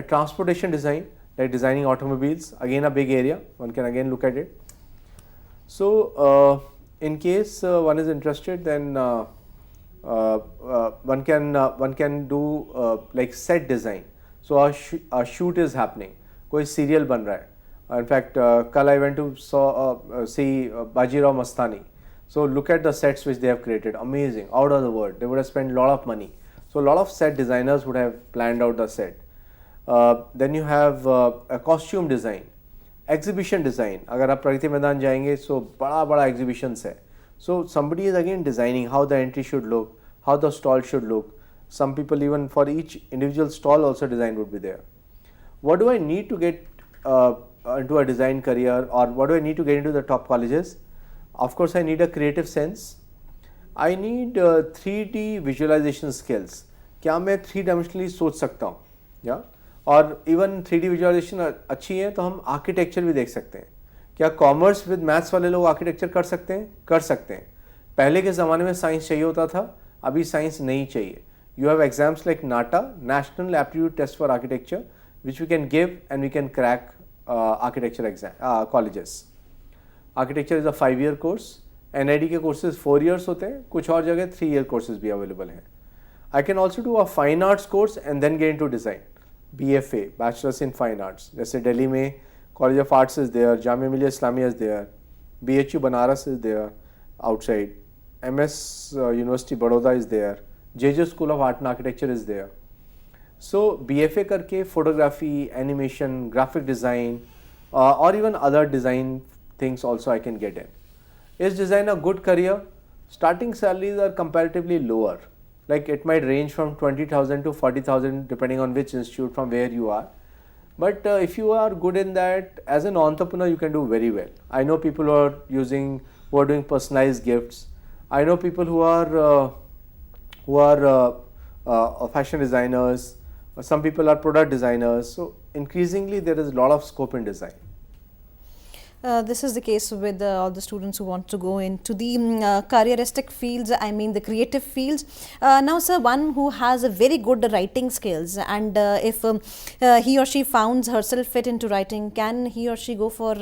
[SPEAKER 2] Transportation design, like designing automobiles, again a big area. One can again look at it. So in case one is interested, then one can do like set design. So a shoot is happening. कोई serial बन रहा है. In fact, कल I went to see Bajirao Mastani. So look at the sets which they have created. Amazing, out of the world. They would have spent a lot of money. So a lot of set designers would have planned out the set. Then you have a costume design, exhibition design. अगर आप प्रगति मैदान जाएंगे, so बड़ा exhibitions है. So somebody is again designing how the entry should look, how the stall should look. Some people even for each individual stall also design would be there. What do I need to get into a design career, or what do I need to get into the top colleges? Of course, I need a creative sense. I need 3D visualization skills. क्या मैं 3 dimensionally सोच सकता हूँ, या और even 3D visualisation अच्छी है तो हम आर्किटेक्चर भी देख सकते हैं. क्या कॉमर्स विद मैथ्स वाले लोग आर्किटेक्चर कर सकते हैं? कर सकते हैं. पहले के ज़माने में साइंस चाहिए होता था, अभी साइंस नहीं चाहिए. You have exams like NATA, National Aptitude Test for Architecture, which we can give and we can crack architecture exam colleges. Architecture is a 5-year course. NID के courses 4 years होते हैं, कुछ और जगह 3-year courses भी available हैं. I can also do a fine arts course and then get into design. BFA, Bachelor's in Fine Arts. जैसे दिल्ली में College of Arts is there, Jamia Millia Islamia is there, BHU Banaras is there outside, MS University Baroda is there, JJ School of Art and Architecture is there. So BFA करके photography, animation, graphic design, or even other design things also I can get in. Is design a good career? Starting salaries are comparatively lower. Like it might range from 20,000 to 40,000 depending on which institute from where you are. But if you are good in that, as an entrepreneur, you can do very well. I know people who are doing personalized gifts. I know people who are fashion designers. Some people are product designers. So increasingly, there is a lot of scope in design.
[SPEAKER 1] This is the case with all the students who want to go into the careeristic fields, I mean the creative fields. Now sir, one who has a very good writing skills, and if he or she finds herself fit into writing, can he or she go for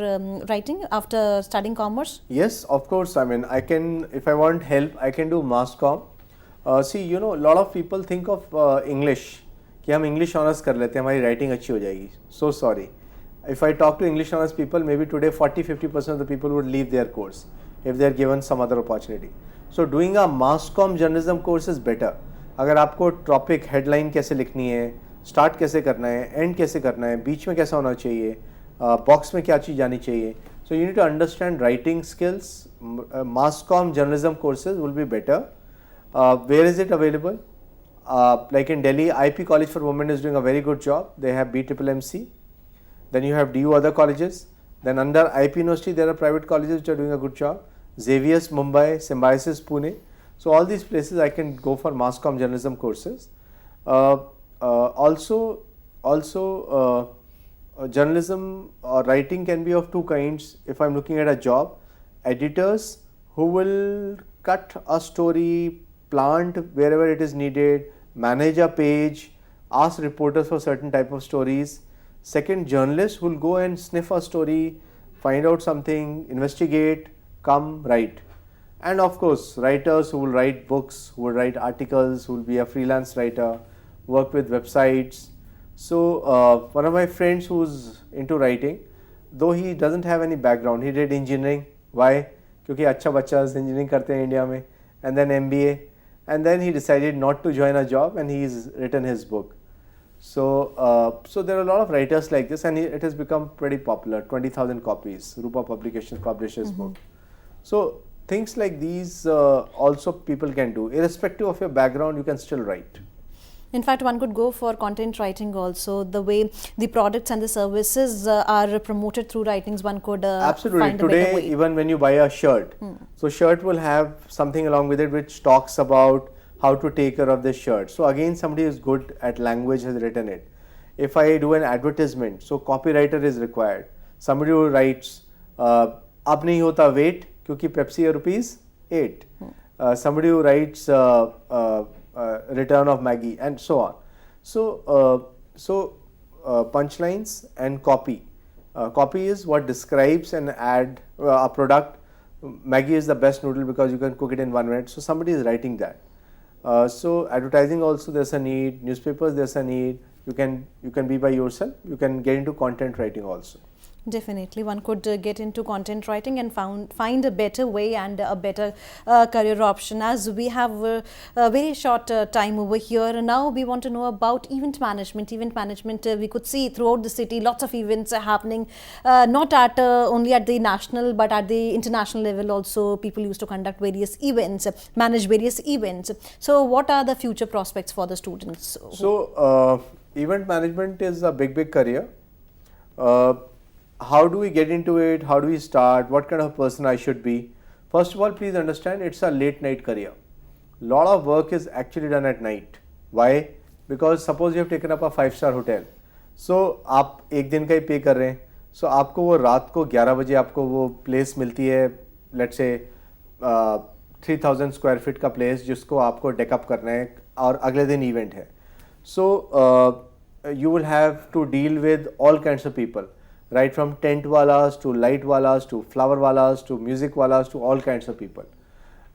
[SPEAKER 1] writing after studying commerce?
[SPEAKER 2] Yes, of course. I mean, I can, if I want help, I can do mass comm. See, you know, a lot of people think of English, कि हम English honors कर लेते हैं, हमारी writing अच्छी हो जाएगी. So sorry. If I talk to English honors people, maybe today 40-50% of the people would leave their course if they are given some other opportunity. So doing a mass comm journalism course is better. अगर आपको topic headline कैसे लिखनी है, start कैसे करना है, and कैसे करना है, बीच में कैसा होना चाहिए, बॉक्स में क्या चीज़ जानी चाहिए, so you need to understand writing skills. Mass comm journalism courses will be better. Where is it available? Like in Delhi, IP College for Women is doing a very good job. They have BMMC. Then you have DU other colleges. Then under IP University, there are private colleges which are doing a good job. Xavier's Mumbai, Symbiosis Pune. So all these places I can go for mass comm journalism courses. Also, journalism or writing can be of two kinds. If I'm looking at a job, editors who will cut a story, plant wherever it is needed, manage a page, ask reporters for certain type of stories. Second, journalists who will go and sniff a story, find out something, investigate, come, write. And of course, writers who will write books, who will write articles, who will be a freelance writer, work with websites. So one of my friends who's into writing, though he doesn't have any background, he did engineering. Why? क्योंकि अच्छा बच्चा engineering करते हैं India में, and then MBA, and then he decided not to join a job, and he's written his book. So there are a lot of writers like this, and it has become pretty popular. 20,000 copies. Rupa Publications published his book. So things like these also people can do, irrespective of your background. You can still write.
[SPEAKER 1] In fact, one could go for content writing also. The way the products and the services are promoted through writings, one could
[SPEAKER 2] Absolutely.
[SPEAKER 1] find a better
[SPEAKER 2] Today,
[SPEAKER 1] way.
[SPEAKER 2] even when you buy a shirt, so shirt will have something along with it which talks about how to take care of this shirt. So again, somebody who's good at language has written it. If I do an advertisement, so copywriter is required. Somebody who writes, अब नहीं होता wait क्योंकि Pepsi है ₹8. Somebody who writes return of Maggie and so on. So punchlines and copy. Copy is what describes an ad, a product. Maggie is the best noodle because you can cook it in 1 minute. So somebody is writing that. So advertising also there's a need. Newspapers there's a need. You can be by yourself. You can get into content writing also.
[SPEAKER 1] Definitely, one could get into content writing and find a better way and a better career option. As we have a very short time over here, now we want to know about event management. Event management, we could see throughout the city, lots of events are happening, not at only at the national but at the international level also. People used to conduct various events, manage various events. So what are the future prospects for the students?
[SPEAKER 2] So event management is a big career. How do we get into it? How do we start? What kind of person I should be? First of all, please understand it's a late night career. Lot of work is actually done at night. Why? Because suppose you have taken up a 5-star hotel. So आप एक दिन का ही पे कर रहे हैं. So आपको वो रात को 11 बजे आपको वो place मिलती है. Let's say 3,000 square feet का place जिसको आपको deck up करना है और अगले दिन event है. So you will have to deal with all kinds of people. Right from tent walas to light walas to flower walas to music walas to all kinds of people.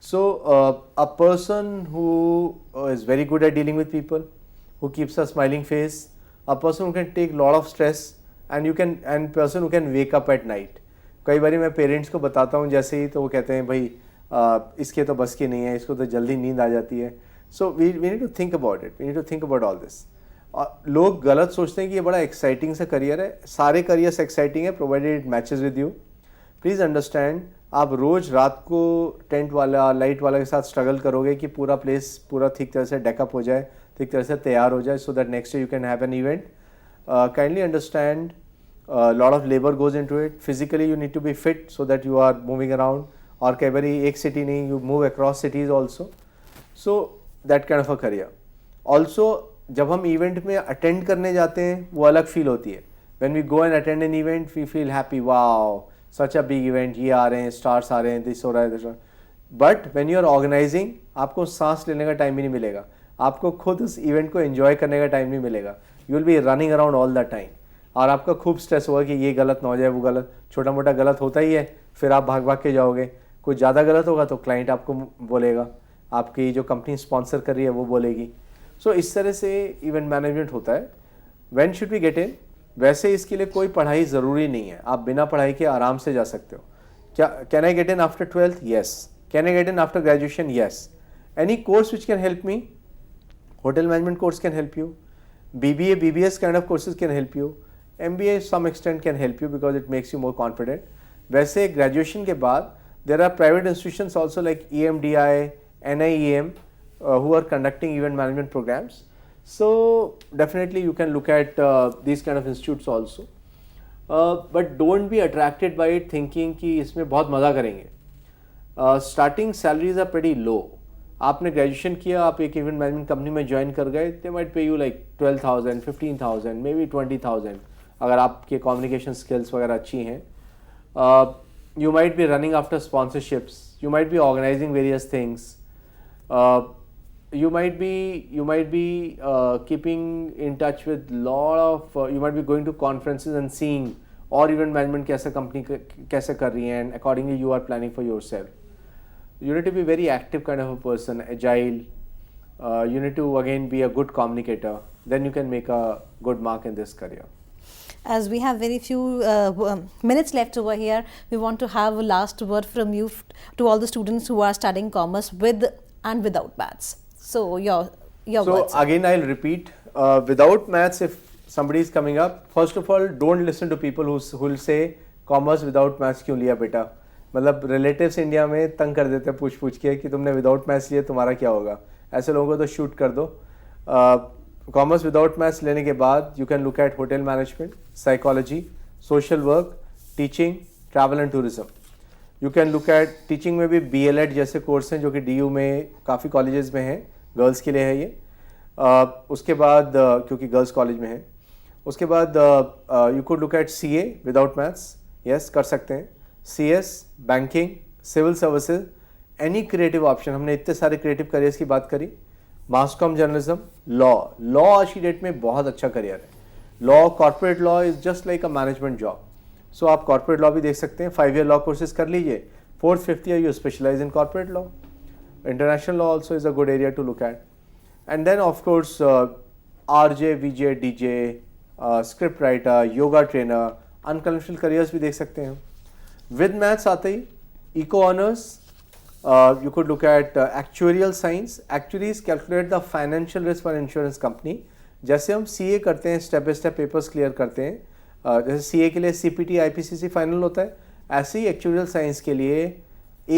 [SPEAKER 2] So a person who is very good at dealing with people, who keeps a smiling face, a person who can take a lot of stress, and person who can wake up at night. कई बारी मैं parents को बताता हूँ जैसे ही तो वो कहते हैं भाई इसके तो बस की नहीं है, इसको तो जल्दी नींद आ जाती है. So we need to think about it. We need to think about all this. लोग गलत सोचते हैं कि ये बड़ा एक्साइटिंग सा करियर है. सारे करियर्स एक्साइटिंग है provided it matches with you. Please understand, आप रोज़ रात को टेंट वाला लाइट वाला के साथ स्ट्रगल करोगे कि पूरा प्लेस पूरा ठीक तरह से डेकअप हो जाए, ठीक तरह से तैयार हो जाए, so that next day you can have an event. Kindly understand lot of labour goes into it. Physically you need to be fit so that you are moving around, और कई बार एक सिटी नहीं, you move across cities also. So that kind of a career. Also जब हम event में attend करने जाते हैं वो अलग फील होती है. When we go and attend an event we feel happy, wow such a big event, ये आ रहे हैं, स्टार्स आ रहे हैं, दिस हो रहा है. But when you are organising, आपको सांस लेने का टाइम ही नहीं मिलेगा, आपको खुद उस इवेंट को एंजॉय करने का टाइम नहीं मिलेगा. You will be running around all the time, और आपका खूब स्ट्रेस होगा कि ये गलत ना हो जाए, वो गलत, छोटा मोटा गलत होता ही है, फिर आप भाग भाग के जाओगे. कुछ ज़्यादा गलत होगा तो क्लाइंट आपको बोलेगा, आपकी जो कंपनी स्पॉन्सर कर रही है वो बोलेगी. सो इस तरह से इवेंट मैनेजमेंट होता है. When should we get in? वैसे इसके लिए कोई पढ़ाई ज़रूरी नहीं है, आप बिना पढ़ाई के आराम से जा सकते हो. क्या can I get in after 12th? Yes. Can I get in after graduation? Yes. Any course which can help me. Hotel management course can help you. BBA, BBS kind of courses can help you. MBA some extent can help you because it makes you more confident. वैसे graduation के बाद there are private institutions also like EMDI, NIEM who are conducting event management programs. So definitely you can look at these kind of institutes also. But don't be attracted by it thinking कि इसमें बहुत मज़ा करेंगे. Starting salaries are pretty low. आपने graduation किया, आप एक event management company में ज्वाइन कर गए, they might pay you like 12,000, 15,000, maybe 20,000 अगर आपके कम्युनिकेशन स्किल्स वगैरह अच्छी हैं. You might be running after sponsorships, you might be organising various things, you might be keeping in touch with lot of you might be going to conferences and seeing और event management कैसे company कैसे कर रही है, and accordingly you are planning for yourself. You need to be very active kind of a person, agile. You need to again be a good communicator. Then you can make a good mark in this career.
[SPEAKER 1] As we have very few minutes left over here, we want to have a last word from you to all the students who are studying commerce with and without maths. So your
[SPEAKER 2] So
[SPEAKER 1] words.
[SPEAKER 2] again, I'll repeat. Without maths, if somebody is coming up, first of all, don't listen to people who will say commerce without maths क्यों लिया बेटा. मतलब relatives India में तंग कर देते हैं पूछ के कि तुमने विदाउट मैथ्स लिए तुम्हारा क्या होगा. ऐसे लोगों को तो शूट कर दो. कॉमर्स विदाउट मैथ्स लेने के बाद you can look at hotel management, psychology, social work, teaching, travel and tourism. You can look at teaching में भी BLED जैसे कोर्स हैं जो कि DU में काफ़ी कॉलेजेस में हैं, गर्ल्स के लिए है ये. उसके बाद क्योंकि गर्ल्स कॉलेज में है. उसके बाद you could look at CA without maths, yes कर सकते हैं. CS, banking, civil services, any creative option. हमने इतने सारे क्रिएटिव करियर्स की बात करी. मास कॉम जर्नलिज्म, लॉ आज की डेट में बहुत अच्छा करियर है. Law, corporate law is just like a management job. So आप कॉर्पोरेट लॉ भी देख सकते हैं. 5 ईयर लॉ कोर्सेज कर लीजिए. 4th 5th year you specialise in corporate law. International law also is a good area to look at. And then of course RJ, VJ, DJ, script writer, yoga trainer, unconventional careers भी देख सकते हैं. With maths आते ही eco honours, you could look at actuarial science. Actuaries calculate the financial risk for insurance company. जैसे हम CA करते हैं, step by step papers clear करते हैं, जैसे CA के लिए CPT IPCC फाइनल होता है, ऐसे ही एक्चुअरियल साइंस के लिए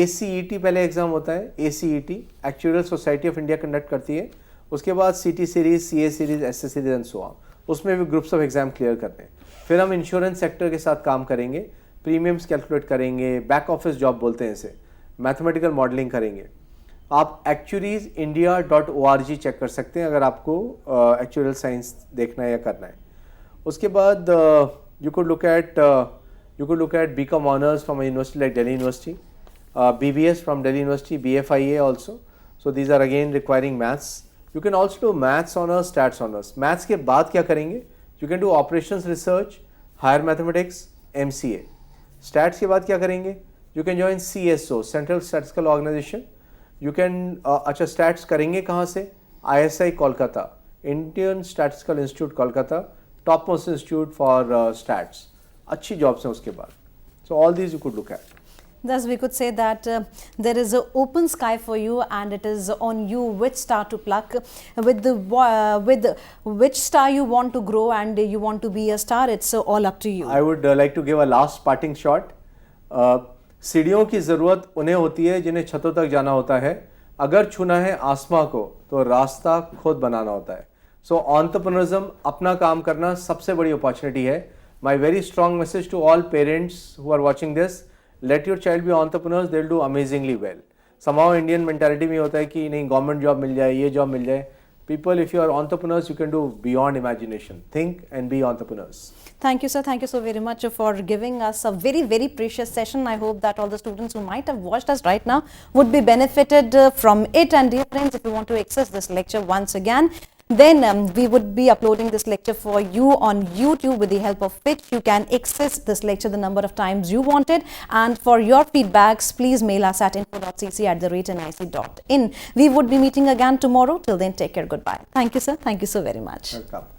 [SPEAKER 2] ACET पहले एग्जाम होता है. ACET actuarial society of India conduct करती है. उसके बाद CT series, CA series, SS series and so on. उसमें भी ग्रुप्स ऑफ एग्जाम क्लियर करते हैं. फिर हम इंश्योरेंस सेक्टर के साथ काम करेंगे, प्रीमियम्स कैलकुलेट करेंगे, बैक ऑफिस जॉब बोलते हैं इसे, मैथमेटिकल मॉडलिंग करेंगे. आप actuariesindia.org चेक कर सकते हैं अगर आपको एक्चुअरियल साइंस देखना है या करना है. उसके बाद you could look at BCom honours from university like Delhi university, BBS from Delhi university, BFIA also. So these are again requiring maths. You can also do maths honours, stats honours. Maths के बाद क्या करेंगे? You can do operations research, higher mathematics, MCA. Stats के बाद क्या करेंगे? You can join CSO, Central Statistical Organization. You can अच्छा stats करेंगे कहाँ से? ISI Kolkata, Indian Statistical Institute Kolkata, top most institute for stats. अच्छी जॉब्स हैं उसके बाद. So all these you could look at.
[SPEAKER 1] Thus, we could say that there is an open sky for you, and it is on you which star to pluck, with which star you want to grow and you want to be a star. It's all up to you.
[SPEAKER 2] I would like to give a last parting shot. सीढ़ियों की ज़रूरत उन्हें होती है जिन्हें छतों तक जाना होता है. अगर छूना है आसमां को तो रास्ता खुद बनाना होता है. सो एंटरप्रेन्योरिज्म, अपना काम करना सबसे बड़ी अपॉर्चुनिटी है. My very strong message to all parents who are watching this, let your child be entrepreneurs, they will do amazingly well. समाउ इंडियन मेंटालिटी में होता है कि नहीं गवर्नमेंट जॉब मिल जाए, ये जॉब मिल जाए. People, if you are entrepreneurs, you can do beyond imagination. Think and be entrepreneurs.
[SPEAKER 1] Thank you, sir. Thank you so very much for giving us a very, very precious session. I hope that all the students who might have watched us right now would be benefited from it. And dear friends, if you want to access this lecture once again, then we would be uploading this lecture for you on YouTube, with the help of which you can access this lecture the number of times you wanted. And for your feedbacks, please mail us at info.cc@nic.in. We would be meeting again tomorrow. Till then, take care. Goodbye. Thank you, sir. Thank you so very much.
[SPEAKER 2] Welcome.